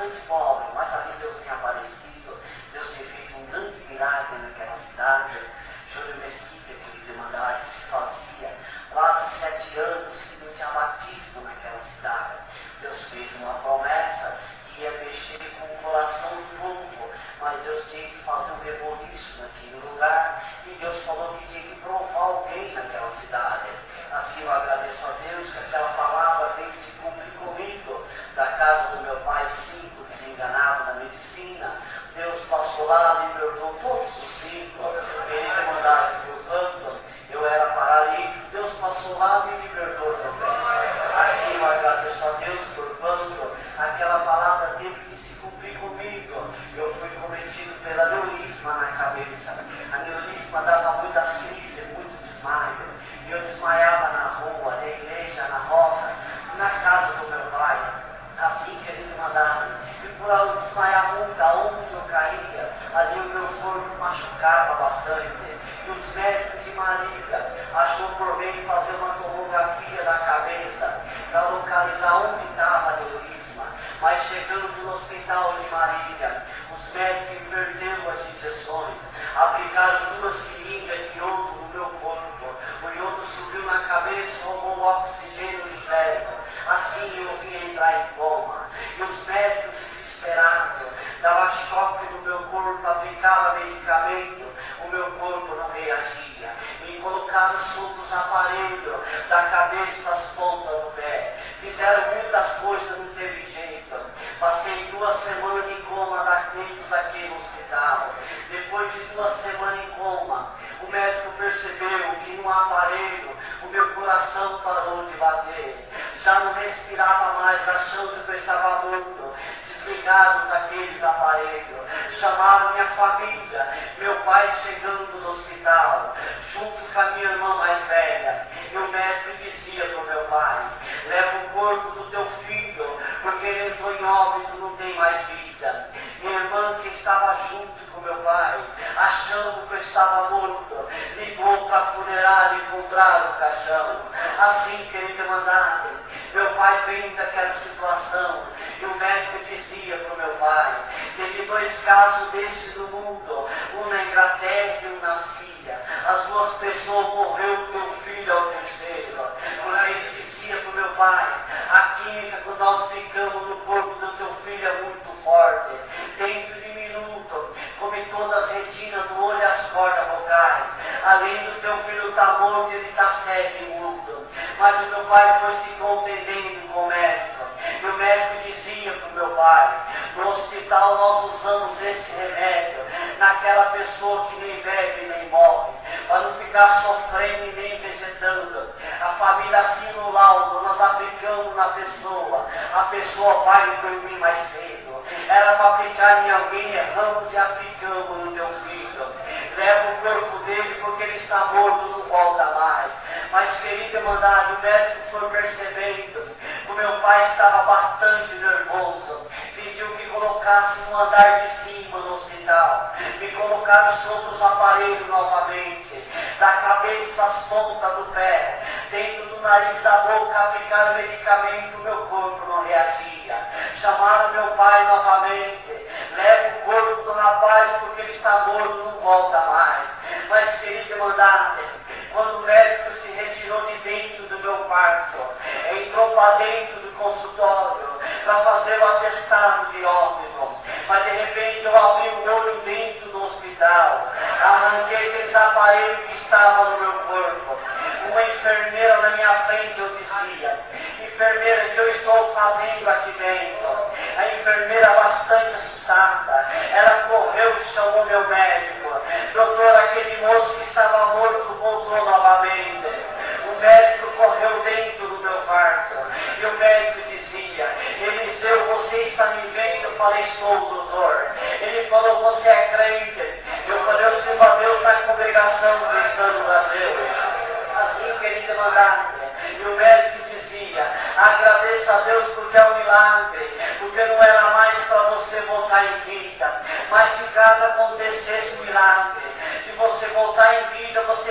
bastante pobre, mas ali Deus tem aparecido, Deus tem feito um grande milagre naquela cidade. Júlio Mesquita, querido irmandade, se fazia quase 7 anos que não tinha batismo naquela cidade. Deus fez uma promessa que ia mexer com o coração do povo, mas Deus tinha que fazer um reboliço naquele lugar, e Deus falou que tinha que provar alguém naquela cidade. Assim eu agradeço a Deus que aquela palavra vem se cumprir comigo, da casa do meu pai, 5, desenganado na medicina. Deus passou lá, libertou todos os 5, ele demandava por canto, eu era paralítico, Deus passou lá e me libertou também. Assim eu agradeço a Deus por quanto aquela palavra teve que se cumprir comigo. Eu fui cometido pela neurisma na cabeça. A neurisma dava muitas crises, muito desmaio. E eu desmaiava na rua, na igreja, na roça, na casa do meu pai. Assim que ele me mandava. E por eu desmaiar muito, aonde eu caía, ali o meu corpo machucava bastante. E os médicos de Marília achou por bem fazer uma tomografia da cabeça para localizar onde estava a neurisma. Mas chegando no hospital de Marília, os médicos inverteram as injeções, aplicaram 2 seringas de iodo no meu corpo. O iodo subiu na cabeça, roubou o oxigênio no cérebro. Assim eu vim entrar em coma. E os médicos desesperados, dava choque no meu corpo, aplicava medicamento, o meu corpo não reagia. Me colocaram sobre os aparelhos, da cabeça às pontas do pé. Fizeram muitas coisas, não teve jeito. Passei 2 semanas em coma dentro daquele hospital. Depois de 2 semanas em coma, o médico percebeu que no aparelho o meu coração parou de bater. Já não respirava mais, achando que eu estava morto. Desligaram daqueles aparelhos. Chamaram minha família, meu pai chegando no hospital, junto com a minha irmã mais velha. E o médico dizia para o meu pai: leva o corpo do teu filho, porque ele entrou em óbito, não tem mais vida. Minha irmã, que estava junto com meu pai, achando que eu estava morto, ligou para a funerária e encontraram o caixão. Assim que ele demandava, meu pai vem daquela situação, e o médico dizia para o meu pai: teve 2 casos desses no mundo, um na Inglaterra e um na Síria. As 2 pessoas morreu, teu filho é o terceiro. Porque ele dizia para o meu pai: a química que nós aplicamos no corpo do teu filho é muito forte. Dentro de minuto, come todas as retinas do olho e as cordas vocais. Além do teu filho estar morto, ele está cego e mudo. Mas o meu pai foi se contendendo com o médico. E o médico dizia para o meu pai: no hospital nós usamos esse remédio naquela pessoa que nem bebe nem morre, para não ficar sofrendo e nem vegetando. A família assina o laudo, nós aplicamos na pessoa, a pessoa vai dormir mais cedo. Era para aplicar em alguém, erramos e aplicamos no teu filho. Leva o corpo dele porque ele está morto, não volta mais. Mas querida irmandade, o médico foi percebendo que o meu pai estava bastante nervoso. Pediu que colocasse no andar de cima no hospital. Me colocaram sobre os aparelhos novamente, da cabeça às pontas do pé. Dentro do nariz da boca aplicaram medicamento, meu corpo não reagia. Chamaram meu pai novamente. Leva o corpo do rapaz porque ele está morto, não volta mais. Mas querida irmandade, quando o médico se retirou de dentro do meu quarto, entrou para dentro do consultório para fazer o atestado de óbito, mas de repente eu abri o olho dentro do hospital, arranquei aqueles aparelhos que estavam no meu corpo. Uma enfermeira na minha frente, eu dizia: enfermeira, o que eu estou fazendo aqui dentro? A enfermeira, bastante assustada, ela correu e chamou meu médico. Doutor, aquele moço que estava morto voltou novamente. O médico correu dentro do meu quarto e o médico dizia: Eliseu, você está me vendo? Eu falei: estou, doutor. Ele falou: você é crente? Eu falei: eu sirvo a Deus na congregação cristã do Brasil. Assim, querida irmandade, e o médico dizia: agradeça a Deus porque é um milagre, porque não era mais para você voltar em vida. Mas se caso acontecesse um milagre, de você voltar em vida, você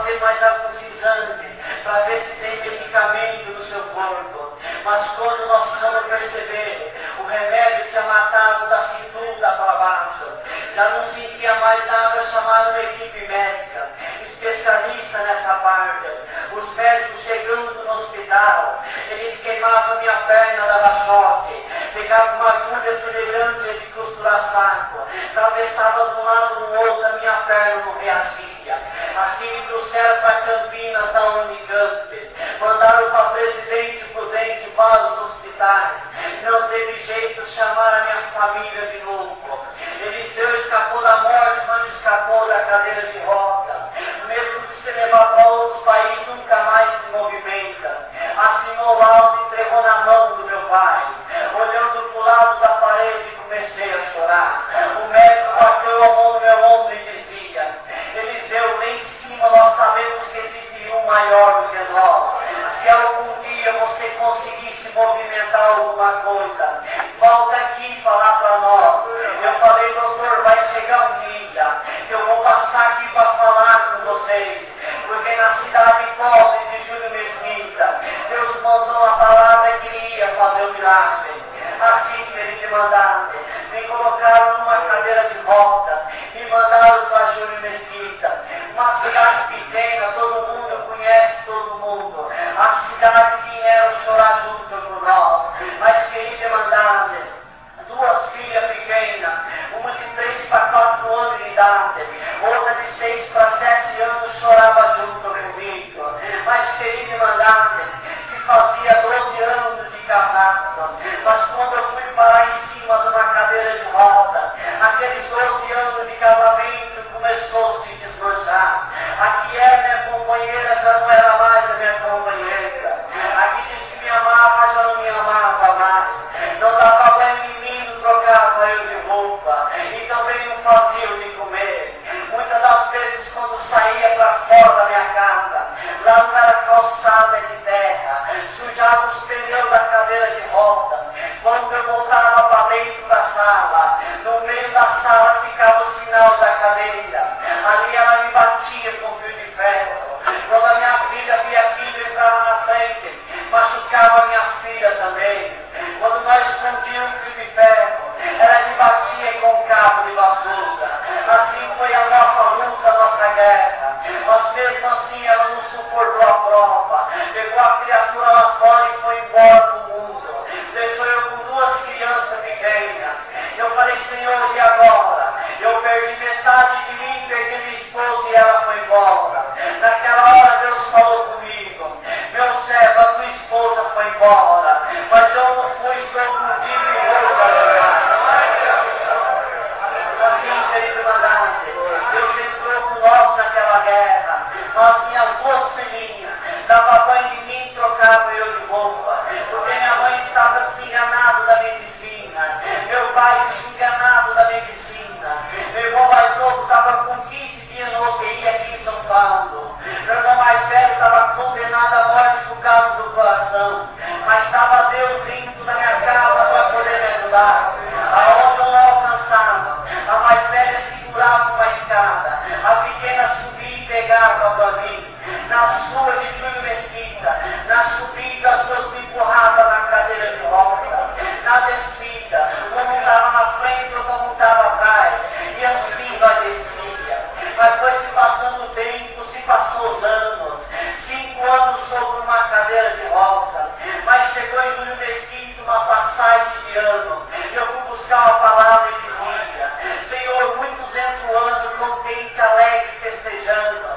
fazer mais alguns exames, para ver se tem medicamento no seu corpo. Mas quando nós vamos perceber, o remédio tinha matado da cintura para baixo. Já não sentia mais nada, chamaram uma equipe médica, especialista nessa parte. Os médicos chegando no hospital, eles queimavam minha perna, dava choque, pegavam uma agulha semelhante de costurar saco, atravessava de um lado no outro, a minha perna não reagia. Assim me trouxeram para Campinas, da Unicamp, mandaram para Presidente Prudente, vários hospitais. Não teve jeito, chamaram a minha família de novo. Eliseu escapou da morte, mas não escapou da cadeira de roda. Mesmo que se levar para outros países, nunca mais se movimenta. Assinou o laudo e entregou na mão do meu pai. Olhando para o lado da parede, comecei a chorar. O médico bateu a mão no meu ombro e dizia: Eliseu, lá em cima nós sabemos que existe um maior do que nós. Se algum dia você conseguisse movimentar alguma coisa, volta aqui falar para nós. Eu falei: doutor, vai chegar um dia que eu vou passar aqui para falar com vocês, porque na cidade pobre de Júlio Mesquita, Deus mandou a palavra que ia fazer o milagre. Assim que ele me mandaram, me colocaram numa cadeira de roda, me mandaram para Júlio Mesquita, uma cidade pequena, todo mundo conhece todo mundo, a cidade que vieram chorar junto com nós. Mas querido demandante, duas filhas pequenas, uma de 3 para 4 anos de idade, outra de 6 para 7 anos, chorava junto comigo. Mas querido demandante, se fazia 12 anos de casado, mas quando eu fui parar em cima de uma cadeira de roda, aqueles 12 anos de casamento começou a se desmanchar. A que era minha companheira já não era mais a minha companheira. A que disse que me amava já não me amava mais. Não dava banho em mim, não trocava eu de roupa. E também não fazia o de comer. Muitas das vezes quando saía para fora da minha casa, lá não era calçada de terra, sujava os pneus da cadeira de roda. Quando eu voltava para dentro da sala, no meio da sala ficava o sinal da cadeira. Ali ela me batia com fio de ferro. Quando a minha filha via aquilo, entrava na frente, machucava a minha filha também. Quando nós escondíamos o fio de ferro, ela me batia com cabo de vassoura. Assim foi a nossa luta, a nossa guerra. Mas mesmo assim ela não suportou a prova. Pegou a criatura lá fora e foi embora do mundo. Deixou eu com 2 crianças pequenas. Eu falei: Senhor, e agora? Eu perdi metade de mim, perdi minha esposa e ela foi embora. Naquela hora Deus falou comigo: meu servo, a tua esposa foi embora, mas eu não fui, estou contigo e vou trabalhar. Assim, querido mandante, Deus entrou com nós naquela guerra. Nós minhas 2 filhinhas, dava banho em mim, trocava eu de roupa, porque minha mãe estava desenganada da medicina, meu pai desenganado da medicina, meu irmão mais novo estava com 15 dias no UTI aqui em São Paulo, meu irmão mais velho estava condenado à morte por causa do coração, mas estava Deus vindo na minha casa para poder me ajudar. Aonde eu não alcançava, a mais velha segurava uma escada, a pequena subia e pegava para mim. Na sua de Júlio Mesquita, na subida as 2 me empurravam na cadeira de roda, na descida, uma estava na frente, outra estava atrás, e assim nós descia. Mas foi se passando o tempo, se passou os anos, 5 anos sobre uma cadeira de roda, mas chegou em Júlio Mesquita uma passagem de ano, eu fui buscar uma palavra e dizia: Senhor, muitos entram o ano contente, alegre, festejando,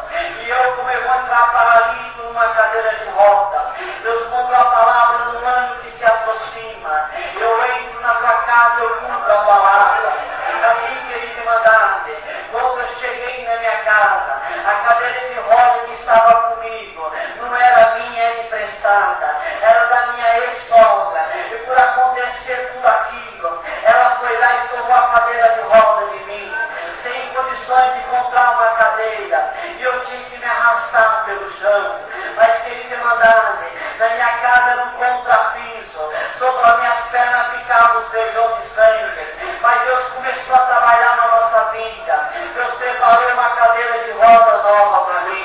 e eu, como eu vou entrar paralítico numa cadeira de roda, Deus mandou a palavra no ano que se aproxima, eu entro na tua casa, eu cumpro a palavra. Assim, querido mandante, quando eu cheguei na minha casa, a cadeira de roda que estava comigo não era minha, era emprestada, era da minha ex-sogra, e por acontecer tudo aquilo, ela foi lá e tomou a cadeira de roda de mim, sem condições de comprar uma cadeira, e eu tinha que me arrastar pelo chão. Mas, querido mandante, na minha casa era um contrapiso, sobre as minhas pernas ficavam os vergões de sangue, mas Deus começou a trabalhar na nossa vida. Deus preparou uma cadeira de roda nova para mim.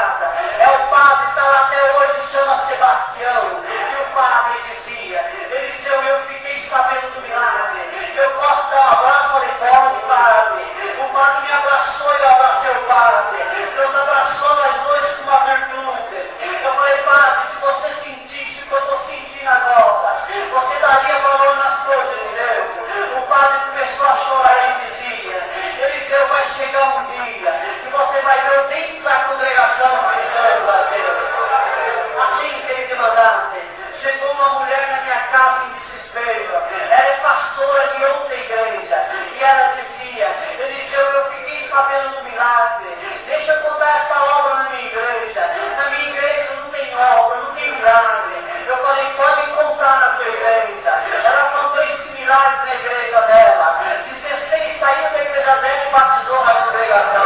casa. É o padre que está lá até hoje, chama Sebastião. E o padre dizia, Eliseu, eu fiquei sabendo do milagre. Eu posso dar um abraço? Falei, pode, padre. O padre me abraçou e eu abracei o padre. Deus abraçou nós dois com uma virtude. Eu falei, padre, se você sentisse o que eu estou sentindo agora, você daria valor nas coisas de Deus. O padre começou a chorar e dizia, Eliseu, vai chegar um dia que você vai ver dentro da congregação dizendo a Deus. Assim, querido mandante, chegou uma mulher na minha casa em desespero. Ela é pastora de outra igreja. E ela dizia, Eliseu, eu fiquei sabendo do milagre. Deixa eu contar essa obra na minha igreja. Na minha igreja não tem obra, não tem milagre. Eu falei, pode contar na tua igreja. Ela contou esse milagre na igreja dela. 16 saiu da igreja dela e batizou na congregação.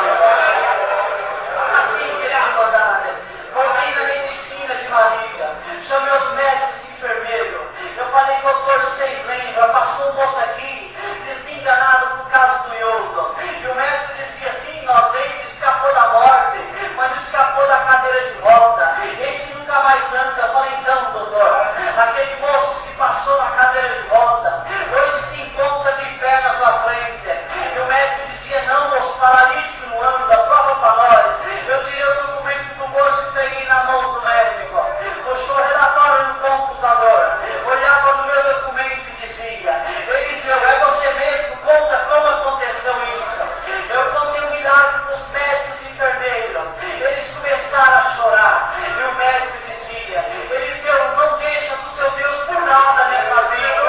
Assim, querido mandante, voltei na medicina de Maria. Chamei os médicos e enfermeiros. Eu falei, doutor, vocês lembram? Passou um moço aqui, desenganado por causa do iodo. E o médico dizia assim, ó, ele escapou da morte, mas escapou da cadeira de roda. Esse nunca mais anda. Eu falei, então, doutor, aquele moço que passou na cadeira de roda, hoje se encontra de pé na sua frente. E o médico dizia, não, moço, paralítico não anda, prova para nós. Eu tirei o documento do moço e peguei na mão do médico. Puxou o relatório no computador, olhava no meu documento e dizia, Eliseu, é você mesmo? Conta como aconteceu isso. Eu contei um milagre para os médicos e enfermeiros. Eles começaram a chorar. E o médico dizia, Eliseu, não deixa do seu Deus por nada nessa vida.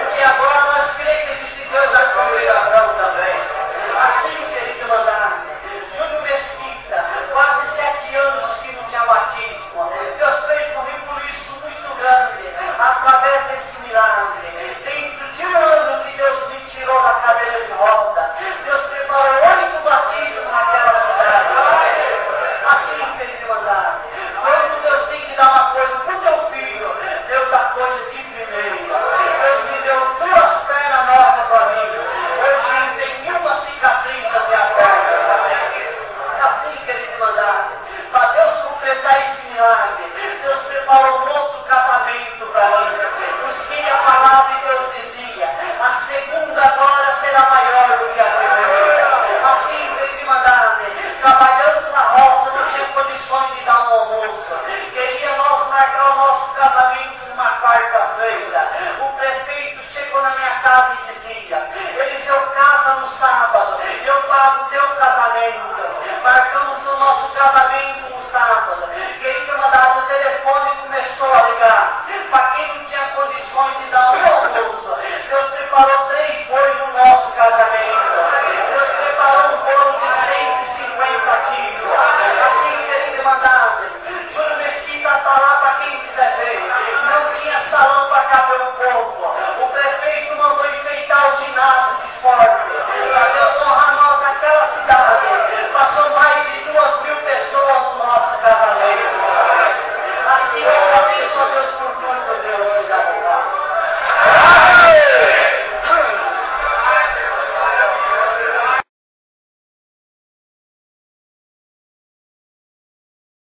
Porque agora nós cremos que existe Deus na congregação também. Assim, querido mandante, Júnior Mesquita, quase 7 anos que não tinha batismo. Deus fez comigo por isso muito grande, através desse milagre. Dentro de um ano que Deus me tirou da cadeira de roda, Deus preparou 8 batismos naquela cidade. Assim, querido mandante, quando Deus tem que dar uma coisa para o teu filho, Deus dá coisa de primeiro. Deus me deu 2 pernas novas para mim. Hoje não tem nenhuma cicatriz na minha perna. Assim, querido mandante, para Deus completar esse milagre,